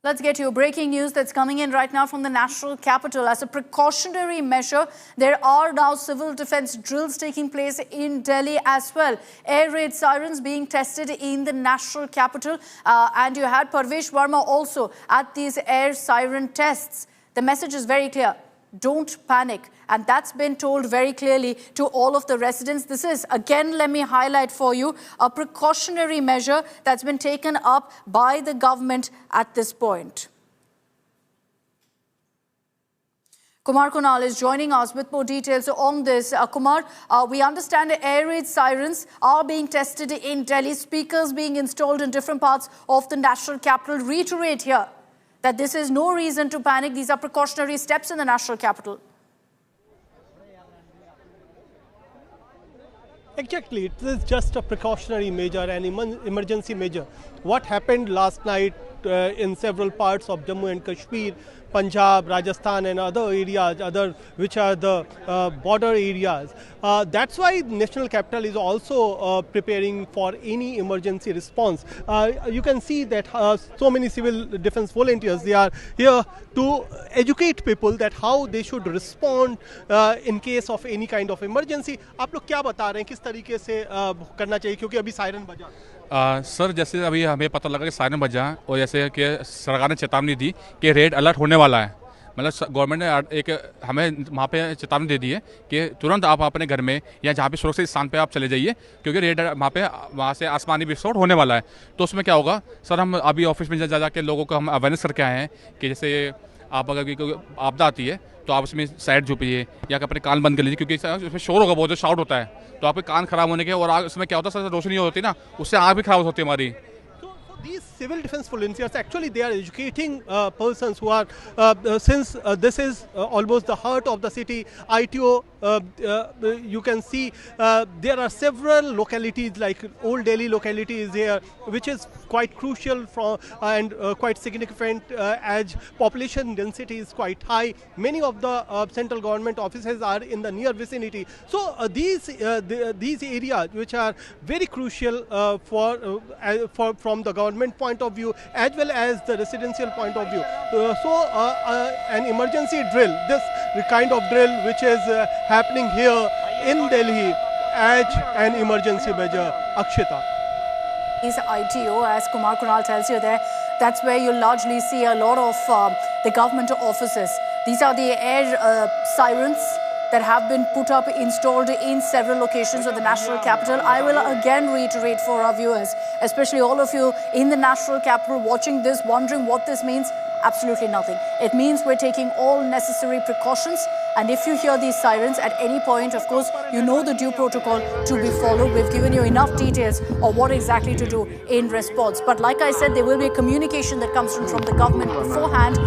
Let's get you breaking news that's coming in right now from the national capital. As a precautionary measure, there are now civil defense drills taking place in Delhi as well. Air raid sirens being tested in the national capital. And you had Parvesh Verma also at these air siren tests. The message is very clear. Don't panic. And that's been told very clearly to all of the residents. This is, again, let me highlight for you, a precautionary measure that's been taken up by the government at this point. Kumar Kunal is joining us with more details on this. Kumar, we understand the air raid sirens are being tested in Delhi, speakers being installed in different parts of the national capital. Reiterate here that this is no reason to panic. These are precautionary steps in the national capital. Exactly. It is just a precautionary measure, an emergency measure. What happened last night in several parts of Jammu and Kashmir, Punjab, Rajasthan and other areas, which are the border areas. That's why national capital is also preparing for any emergency response. You can see that so many civil defense volunteers, they are here to educate people that how they should respond in case of any kind of emergency. आप लोग क्या बता रहे हैं किस तरीके से करना चाहिए क्योंकि अभी सायरन बजा? सर जैसे अभी हमें पता लगा कि सायरन बजा और जैसे कि सरकार ने चेतावनी दी कि रेड अलर्ट होने वाला है, मतलब गवर्नमेंट ने एक हमें वहाँ पे चेतावनी दे दी है कि तुरंत आप अपने घर में या जहाँ पे सुरक्षित स्थान पे आप चले जाइए क्योंकि रेड वहाँ से आसमानी विस्फोट होने वाला है। तो उसमें क्या होगा सर, हम अभी ऑफिस में जा के लोगों को हम अवेयरनेस करके आए हैं कि जैसे आप अगर कोई आपदा आती है तो आप उसमें साइड झुकिए या अपने कान बंद कर लीजिए क्योंकि उसमें शोर होगा, बहुत शाउट होता है तो आपके कान खराब होने के और उसमें क्या होता है सर, रोशनी होती है ना, उससे आँख भी खराब होती है हमारी। These civil defense volunteers, actually they are educating persons who are, since this is almost the heart of the city, ITO, you can see there are several localities like Old Delhi locality is here, which is quite crucial and quite significant as population density is quite high. Many of the central government offices are in the near vicinity. So these areas which are very crucial from the government point of view as well as the residential point of view. An emergency drill, this kind of drill which is happening here in Delhi as an emergency measure. Akshita. Is ITO, as Kumar Kunal tells you there, that's where you largely see a lot of the government offices. These are the air sirens that have been put up, installed in several locations of the national capital. I will again reiterate for our viewers, especially all of you in the national capital watching this, wondering what this means. Absolutely nothing. It means we're taking all necessary precautions. And if you hear these sirens at any point, of course, you know the due protocol to be followed. We've given you enough details of what exactly to do in response. But like I said, there will be a communication that comes from the government beforehand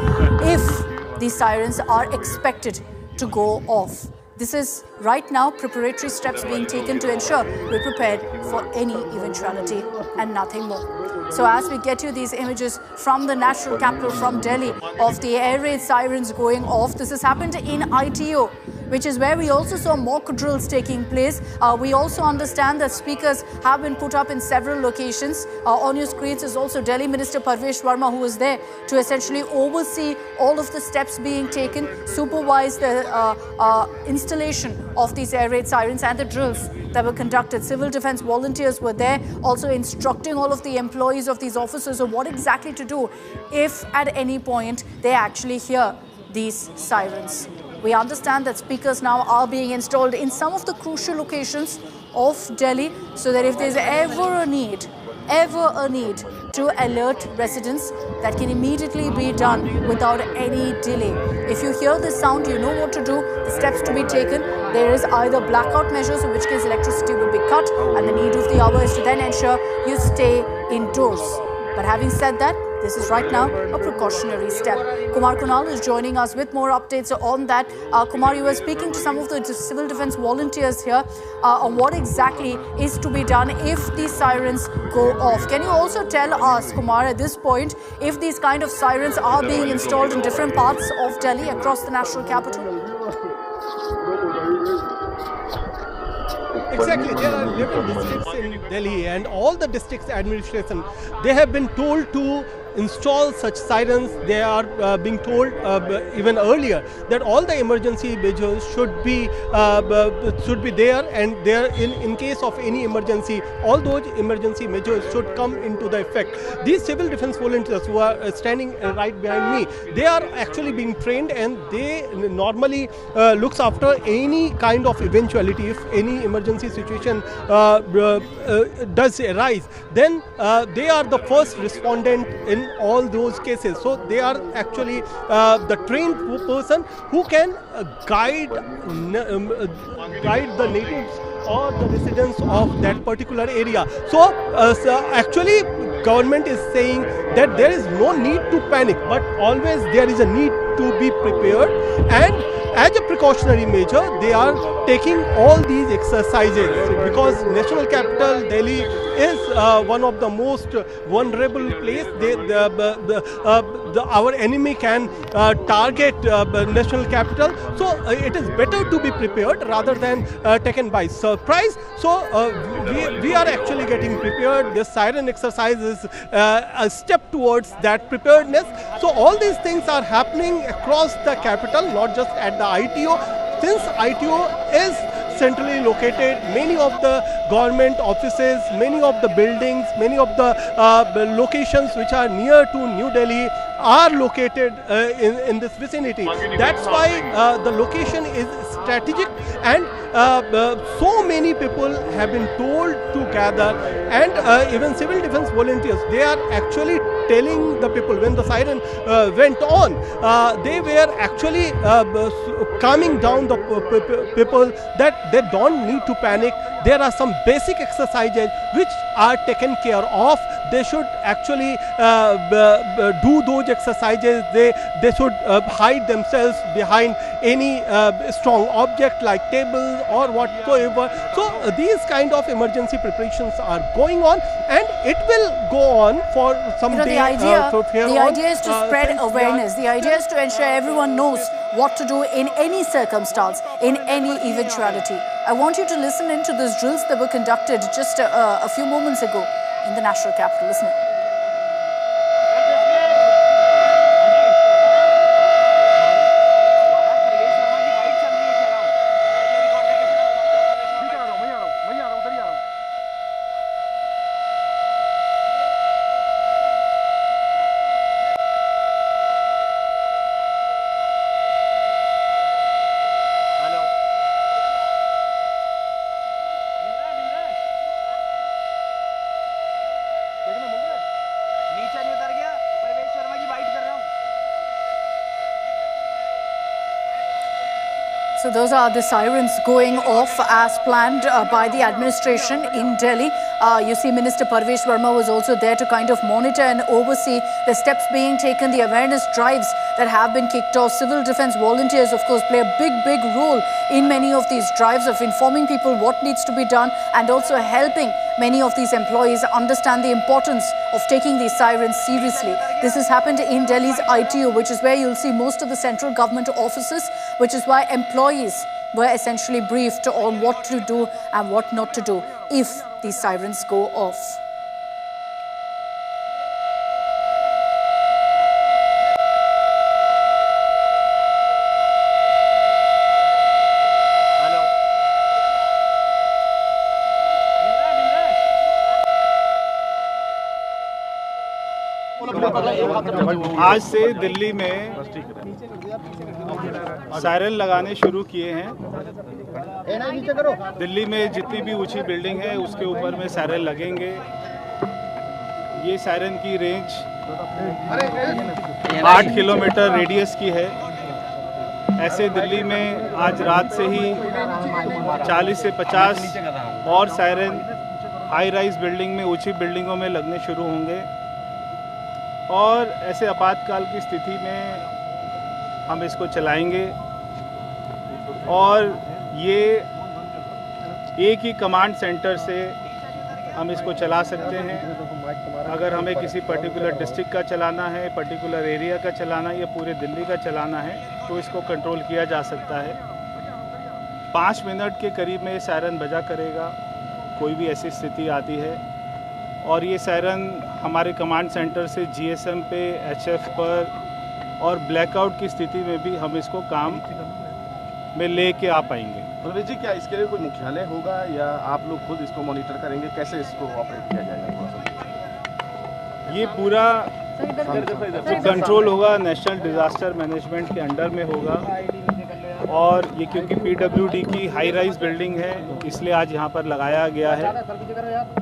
if these sirens are expected to go off. This is right now preparatory steps being taken to ensure we're prepared for any eventuality and nothing more. So as we get you these images from the national capital, from Delhi, of the air raid sirens going off, this has happened in ITO, which is where we also saw mock drills taking place. We also understand that speakers have been put up in several locations. On your screens is also Delhi Minister Parvesh Verma, who was there to essentially oversee all of the steps being taken, supervise the installation of these air raid sirens and the drills that were conducted. Civil defense volunteers were there, also instructing all of the employees of these offices on what exactly to do if at any point they actually hear these sirens. We understand that speakers now are being installed in some of the crucial locations of Delhi so that if there's ever a need to alert residents, that can immediately be done without any delay. If you hear this sound, you know what to do, the steps to be taken. There is either blackout measures, in which case electricity will be cut, and the need of the hour is to then ensure you stay indoors. But having said that, this is right now a precautionary step. Kumar Kunal is joining us with more updates on that. Kumar, you were speaking to some of the civil defense volunteers here on what exactly is to be done if these sirens go off. Can you also tell us, Kumar, at this point, if these kind of sirens are being installed in different parts of Delhi across the national capital? Exactly, there are 11 districts in Delhi and all the districts administration, they have been told to install such sirens. They are being told even earlier that all the emergency measures should be there, and there in case of any emergency, all those emergency measures should come into the effect. These civil defense volunteers who are standing right behind me, they are actually being trained, and they normally looks after any kind of eventuality. If any emergency situation does arise, then they are the first respondent in all those cases. So they are actually the trained person who can guide the natives or the residents of that particular area. So actually government is saying that there is no need to panic, but always there is a need to be prepared, and as a precautionary measure they are taking all these exercises, because national capital Delhi is one of the most vulnerable place. Our enemy can target national capital, so it is better to be prepared rather than taken by surprise. So we are actually getting prepared. This siren exercise is a step towards that preparedness. So all these things are happening across the capital, not just at the ITO. Since ITO is centrally located, many of the government offices, many of the buildings, many of the locations which are near to New Delhi are located in this vicinity. That's why the location is strategic, and so many people have been told to gather, and even civil defense volunteers, they are actually telling the people when the siren went on, they were actually calming down the people that they don't need to panic. There are some basic exercises which are taken care of. They should actually do those exercises. They should hide themselves behind any strong object like tables or whatsoever. So these kind of emergency preparations are going on, and it will go on for some day. The idea is to spread awareness. The idea is to ensure everyone knows what to do in any circumstance, in any eventuality. I want you to listen into these drills that were conducted just a few moments ago in the national capital. Listen. So those are the sirens going off as planned by the administration in Delhi. You see Minister Parvesh Verma was also there to kind of monitor and oversee the steps being taken, the awareness drives that have been kicked off. Civil defense volunteers, of course, play a big role in many of these drives of informing people what needs to be done, and also helping many of these employees understand the importance of taking these sirens seriously. This has happened in Delhi's ITO, which is where you'll see most of the central government offices, which is why employees were essentially briefed on what to do and what not to do if these sirens go off. आज से दिल्ली में siren लगाने शुरू किए हैं। दिल्ली में जितनी भी ऊंची बिल्डिंग है उसके ऊपर में सायरन लगेंगे। ये सायरन की रेंज 8 किलोमीटर रेडियस की है। ऐसे दिल्ली में आज रात से ही 40 से 50 और सायरन हाई राइज बिल्डिंग में, ऊंची बिल्डिंगों में लगने शुरू होंगे। और ऐसे आपातकाल की स्थिति में हम इसको चलाएंगे, और ये एक ही कमांड सेंटर से हम इसको चला सकते हैं। अगर हमें किसी पर्टिकुलर डिस्ट्रिक्ट का चलाना है, पर्टिकुलर एरिया का चलाना है या पूरे दिल्ली का चलाना है, तो इसको कंट्रोल किया जा सकता है। 5 मिनट के करीब में ये सायरन बजा करेगा। कोई भी ऐसी स्थिति आती है और ये सायरन हमारे कमांड सेंटर से GSM पे, HF पर और ब्लैकआउट की स्थिति में भी हम इसको काम में लेके आ पाएंगे। बलवीर जी, क्या इसके लिए कोई मुख्यालय होगा या आप लोग खुद इसको मॉनिटर करेंगे? कैसे इसको ऑपरेट किया जाएगा? ये पूरा जो कंट्रोल होगा नेशनल डिज़ास्टर मैनेजमेंट के अंडर में होगा और ये क्योंकि PWD की हाई राइज बिल्डिंग है इसलिए आज यहाँ पर लगाया गया है।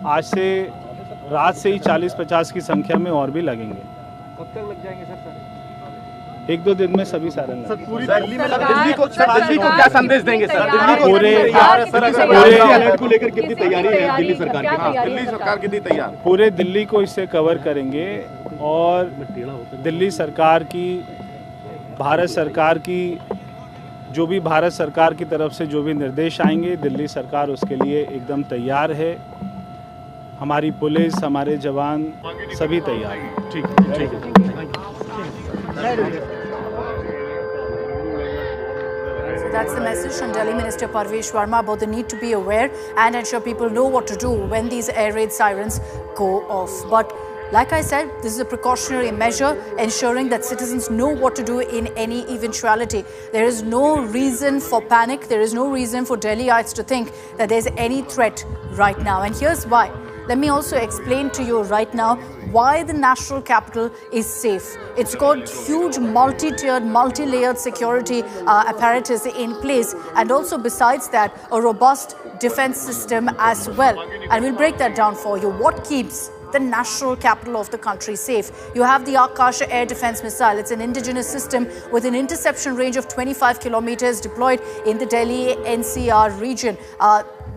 आज से रात से ही 40-50 की संख्या में और भी लगेंगे। कब तक लग जाएंगे सर? 1-2 दिन में सभी सायरन सर पूरी दिल्ली में दिल्ली को क्या संदेश देंगे सर? दिल्ली को पूरे को लेकर कितनी तैयारी है दिल्ली सरकार की? दिल्ली सरकार कितनी तैयार? पूरे दिल्ली को इससे कवर करेंगे और दिल्ली सरकार की, भारत सरकार की जो भी भारत सरकार की तरफ से जो भी निर्देश आएंगे दिल्ली सरकार उसके लिए एकदम तैयार है। हमारी पुलिस, हमारे जवान सभी तैयार हैं। ठीक है। So that's the message from Delhi Minister Parvesh Verma about the need to be aware and ensure people know what to do when these air raid sirens go off. But like I said, this is a precautionary measure ensuring that citizens know what to do in any eventuality. There is no reason for panic. There is no reason for Delhiites to think that there's any threat right now. And here's why. Let me also explain to you right now why the national capital is safe. It's got huge multi-tiered, multi-layered security apparatus in place, and also besides that, a robust defense system as well. And we'll break that down for you. What keeps the national capital of the country safe? You have the Akash air defense missile. It's an indigenous system with an interception range of 25 kilometers deployed in the Delhi NCR region.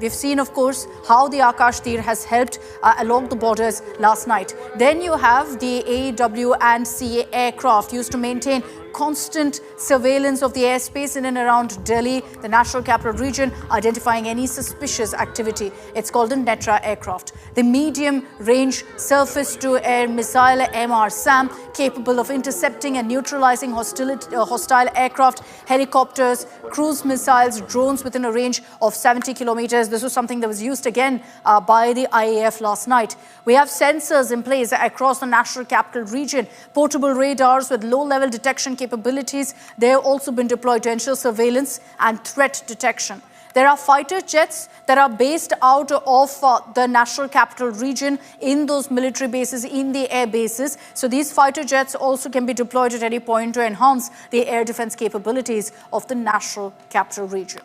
We've seen, of course, how the Akash Tir has helped along the borders last night. Then you have the AEW and CA aircraft used to maintain constant surveillance of the airspace in and around Delhi, the national capital region, identifying any suspicious activity. It's called the Netra aircraft. The medium-range surface-to-air missile MR-SAM, capable of intercepting and neutralizing hostile aircraft, helicopters, cruise missiles, drones within a range of 70 kilometers. This was something that was used again by the IAF last night. We have sensors in place across the national capital region, portable radars with low-level detection capabilities. They have also been deployed to ensure surveillance and threat detection. There are fighter jets that are based out of the national capital region in those military bases, in the air bases. So these fighter jets also can be deployed at any point to enhance the air defense capabilities of the national capital region.